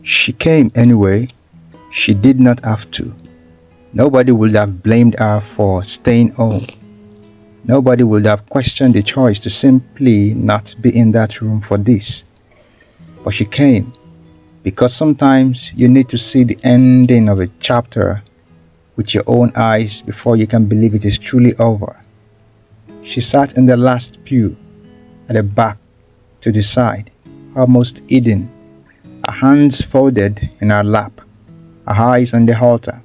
She came anyway. She did not have to. Nobody would have blamed her for staying home. Nobody would have questioned the choice to simply not be in that room for this. But she came because sometimes you need to see the ending of a chapter with your own eyes before you can believe it is truly over. She sat in the last pew at the back to the side, almost hidden, her hands folded in her lap, her eyes on the altar,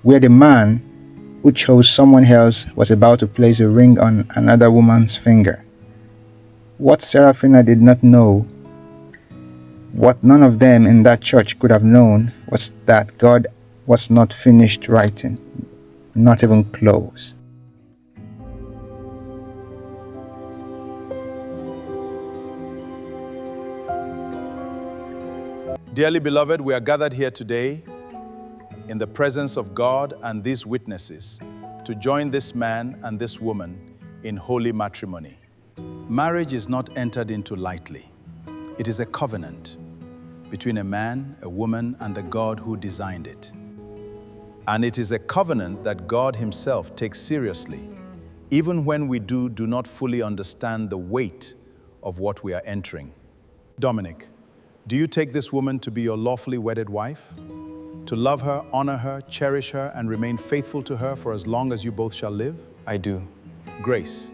where the man who chose someone else was about to place a ring on another woman's finger. What Seraphina did not know, what none of them in that church could have known, was that God was not finished writing, not even close. Dearly beloved, we are gathered here today in the presence of God and these witnesses to join this man and this woman in holy matrimony. Marriage is not entered into lightly. It is a covenant between a man, a woman, and the God who designed it. And it is a covenant that God Himself takes seriously, even when we do not fully understand the weight of what we are entering. Dominic, do you take this woman to be your lawfully wedded wife? To love her, honor her, cherish her, and remain faithful to her for as long as you both shall live? I do. Grace,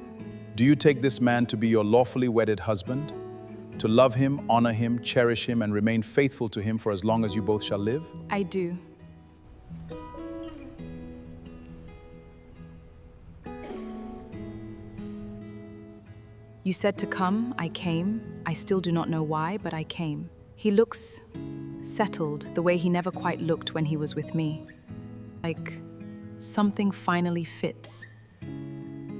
do you take this man to be your lawfully wedded husband? To love him, honor him, cherish him, and remain faithful to him for as long as you both shall live? I do. You said to come, I came. I still do not know why, but I came. He looks settled the way he never quite looked when he was with me. Like something finally fits.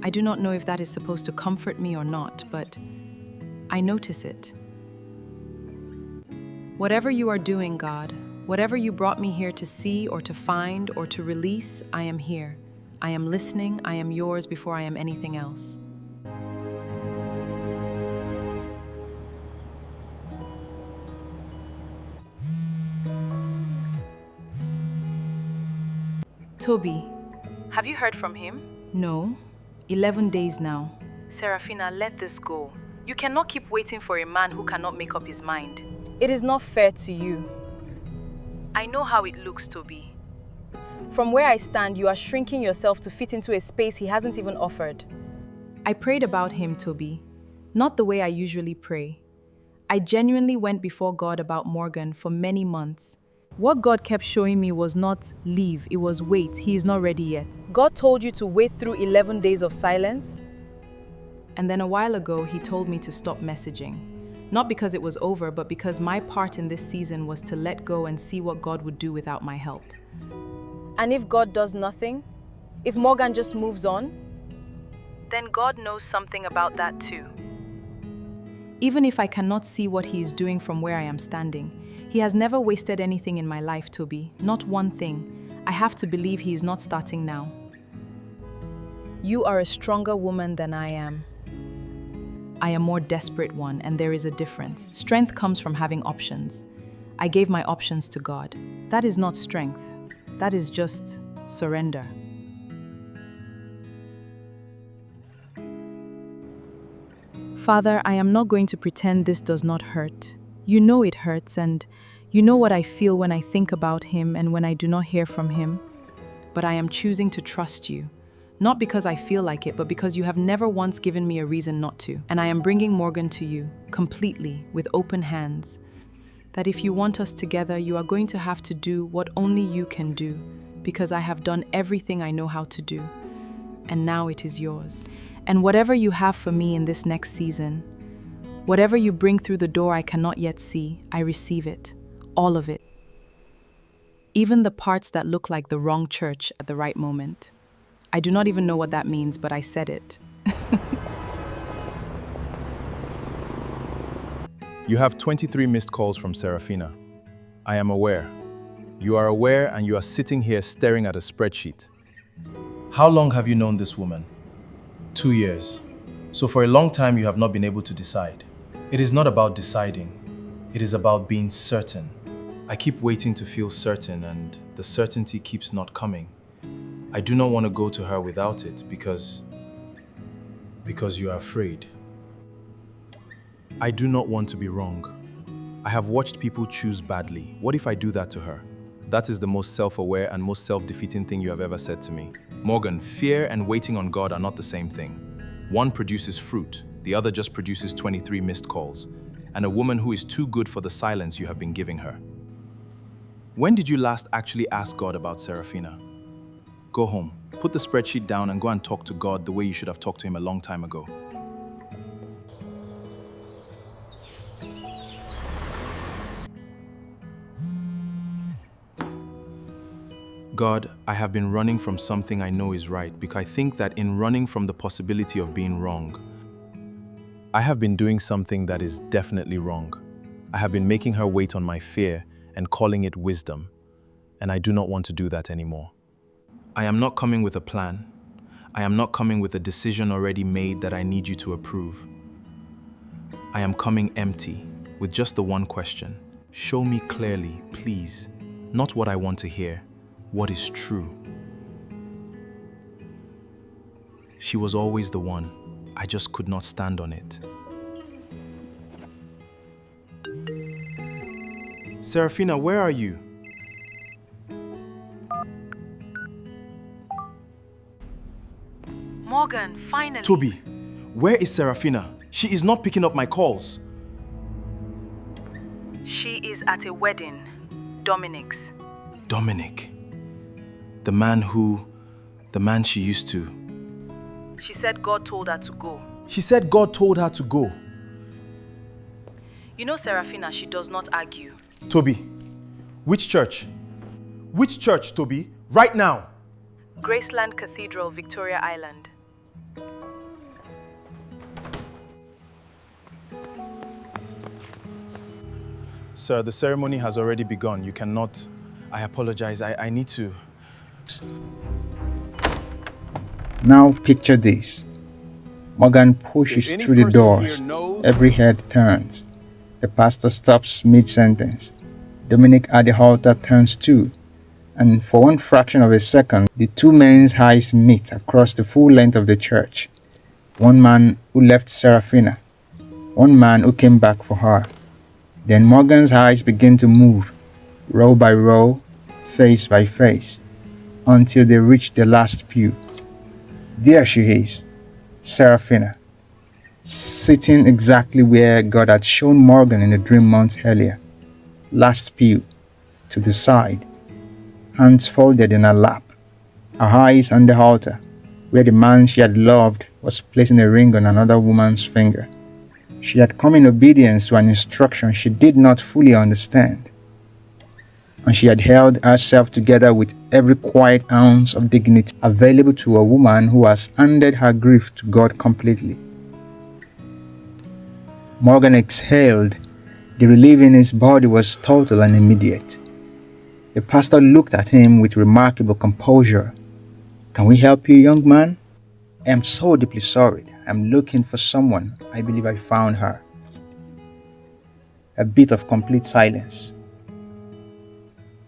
I do not know if that is supposed to comfort me or not, but I notice it. Whatever you are doing, God, whatever you brought me here to see or to find or to release, I am here. I am listening. I am yours before I am anything else. Toby, have you heard from him? No. 11 days now. Seraphina, let this go. You cannot keep waiting for a man who cannot make up his mind. It is not fair to you. I know how it looks, Toby. From where I stand, you are shrinking yourself to fit into a space he hasn't even offered. I prayed about him, Toby. Not the way I usually pray. I genuinely went before God about Morgan for many months. What God kept showing me was not leave, it was wait, he is not ready yet. God told you to wait through 11 days of silence? And then a while ago, he told me to stop messaging. Not because it was over, but because my part in this season was to let go and see what God would do without my help. And if God does nothing? If Morgan just moves on? Then God knows something about that too. Even if I cannot see what he is doing from where I am standing, he has never wasted anything in my life, Toby. Not one thing. I have to believe he is not starting now. You are a stronger woman than I am. I am a more desperate one, and there is a difference. Strength comes from having options. I gave my options to God. That is not strength. That is just surrender. Father, I am not going to pretend this does not hurt. You know it hurts, and you know what I feel when I think about him and when I do not hear from him. But I am choosing to trust you. Not because I feel like it, but because you have never once given me a reason not to. And I am bringing Morgan to you, completely, with open hands. That if you want us together, you are going to have to do what only you can do, because I have done everything I know how to do. And now it is yours. And whatever you have for me in this next season, whatever you bring through the door I cannot yet see, I receive it. All of it. Even the parts that look like the wrong church at the right moment. I do not even know what that means, but I said it. You have 23 missed calls from Seraphina. I am aware. You are aware and you are sitting here staring at a spreadsheet. How long have you known this woman? 2 years. So for a long time you have not been able to decide. It is not about deciding. It is about being certain. I keep waiting to feel certain, and the certainty keeps not coming. I do not want to go to her without it because you are afraid. I do not want to be wrong. I have watched people choose badly. What if I do that to her? That is the most self-aware and most self-defeating thing you have ever said to me. Morgan, fear and waiting on God are not the same thing. One produces fruit, the other just produces 23 missed calls, and a woman who is too good for the silence you have been giving her. When did you last actually ask God about Seraphina? Go home, put the spreadsheet down and go and talk to God the way you should have talked to him a long time ago. God, I have been running from something I know is right because I think that in running from the possibility of being wrong, I have been doing something that is definitely wrong. I have been making her wait on my fear and calling it wisdom, and I do not want to do that anymore. I am not coming with a plan. I am not coming with a decision already made that I need you to approve. I am coming empty, with just the one question. Show me clearly, please, not what I want to hear, what is true. She was always the one. I just could not stand on it. Seraphina, where are you? Morgan, finally. Toby, where is Seraphina? She is not picking up my calls. She is at a wedding. Dominic's. Dominic. The man she used to. She said God told her to go. She said God told her to go. You know Seraphina, she does not argue. Toby, which church? Which church, Toby? Right now. Graceland Cathedral, Victoria Island. Sir, the ceremony has already begun. You cannot... I apologize. I need to... Now picture this. Morgan pushes through the doors. Every head turns. The pastor stops mid-sentence. Dominic at the altar turns too. And for one fraction of a second, the two men's eyes meet across the full length of the church. One man who left Seraphina. One man who came back for her. Then Morgan's eyes begin to move, row by row, face by face, until they reach the last pew. There she is, Seraphina, sitting exactly where God had shown Morgan in the dream months earlier. Last pew, to the side, hands folded in her lap, her eyes on the altar, where the man she had loved was placing a ring on another woman's finger. She had come in obedience to an instruction she did not fully understand, and she had held herself together with every quiet ounce of dignity available to a woman who has handed her grief to God completely. Morgan exhaled. The relief in his body was total and immediate. The pastor looked at him with remarkable composure. "Can we help you, young man? I am so deeply sorry. I'm looking for someone. I believe I found her." A bit of complete silence.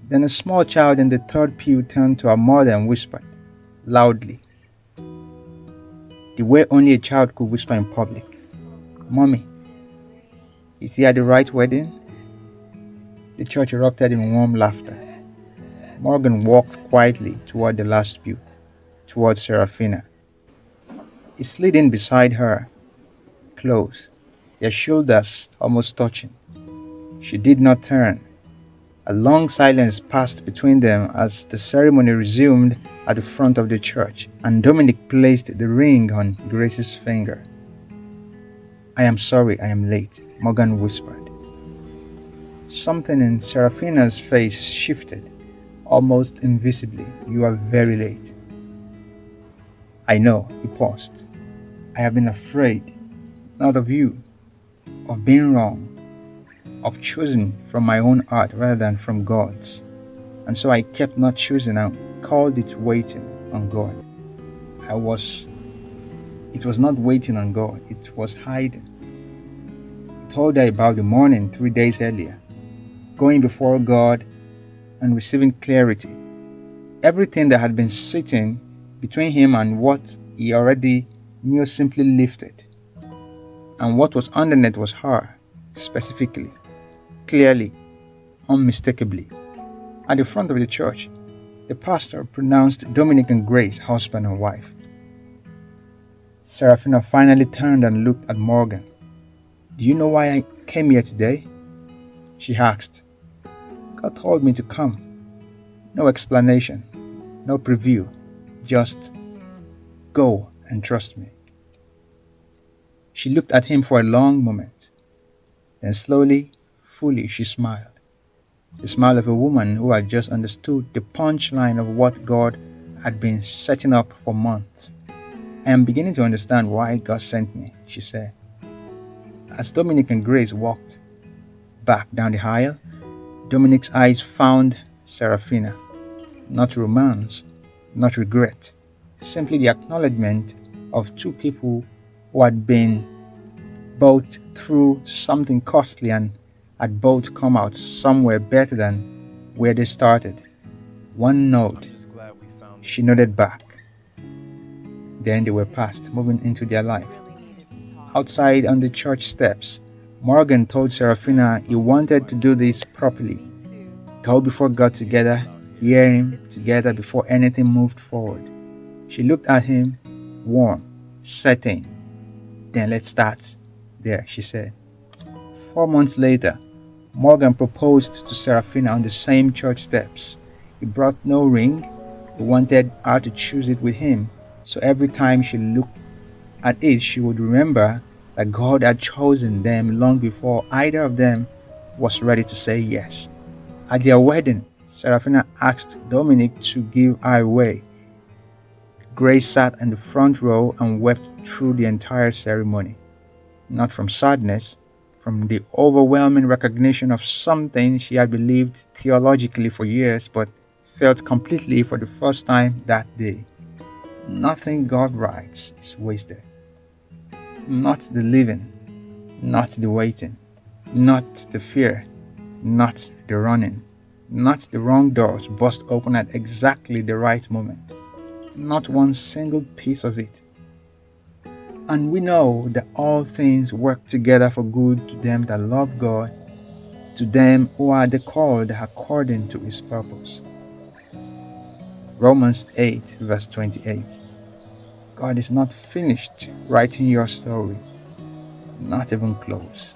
Then a small child in the third pew turned to her mother and whispered, loudly, the way only a child could whisper in public, "Mommy, is he at the right wedding?" The church erupted in warm laughter. Morgan walked quietly toward the last pew, towards Seraphina. He slid in beside her, close, their shoulders almost touching. She did not turn. A long silence passed between them as the ceremony resumed at the front of the church, and Dominic placed the ring on Grace's finger. "I am sorry I am late," Morgan whispered. Something in Seraphina's face shifted, almost invisibly. "You are very late." "I know," he paused. "I have been afraid, not of you, of being wrong, of choosing from my own heart rather than from God's. And so I kept not choosing and called it waiting on God. It was not waiting on God, it was hiding. I told her about the morning 3 days earlier. going before God and receiving clarity. Everything that had been sitting between him and what he already knew simply lifted. And what was underneath was her, specifically, clearly, unmistakably. At the front of the church, the pastor pronounced Dominic and Grace husband and wife. Seraphina finally turned and looked at Morgan. "Do you know why I came here today?" she asked. "God told me to come. No explanation, no preview, just go and trust me." She looked at him for a long moment. Then slowly, fully, she smiled. The smile of a woman who had just understood the punchline of what God had been setting up for months. "I am beginning to understand why God sent me," she said. As Dominic and Grace walked back down the aisle, Dominic's eyes found Seraphina. Not romance, not regret, simply the acknowledgement of two people who had been both through something costly and had both come out somewhere better than where they started. One note. She nodded back. Then they were past, moving into their life. Outside on the church steps, Morgan told Seraphina he wanted to do this properly. Go before God together, hear Him together before anything moved forward. She looked at him, warm, certain. "Then let's start there," she said. 4 months later, Morgan proposed to Seraphina on the same church steps. He brought no ring. He wanted her to choose it with him, so every time she looked at it, she would remember that God had chosen them long before either of them was ready to say yes. At their wedding, Seraphina asked Dominic to give her away. Grace sat in the front row and wept through the entire ceremony. Not from sadness, from the overwhelming recognition of something she had believed theologically for years but felt completely for the first time that day. Nothing God writes is wasted. Not the living, not the waiting, not the fear, not the running, not the wrong doors burst open at exactly the right moment. Not one single piece of it. And we know that all things work together for good to them that love God, to them who are the called according to His purpose. Romans 8, verse 28. God is not finished writing your story, not even close.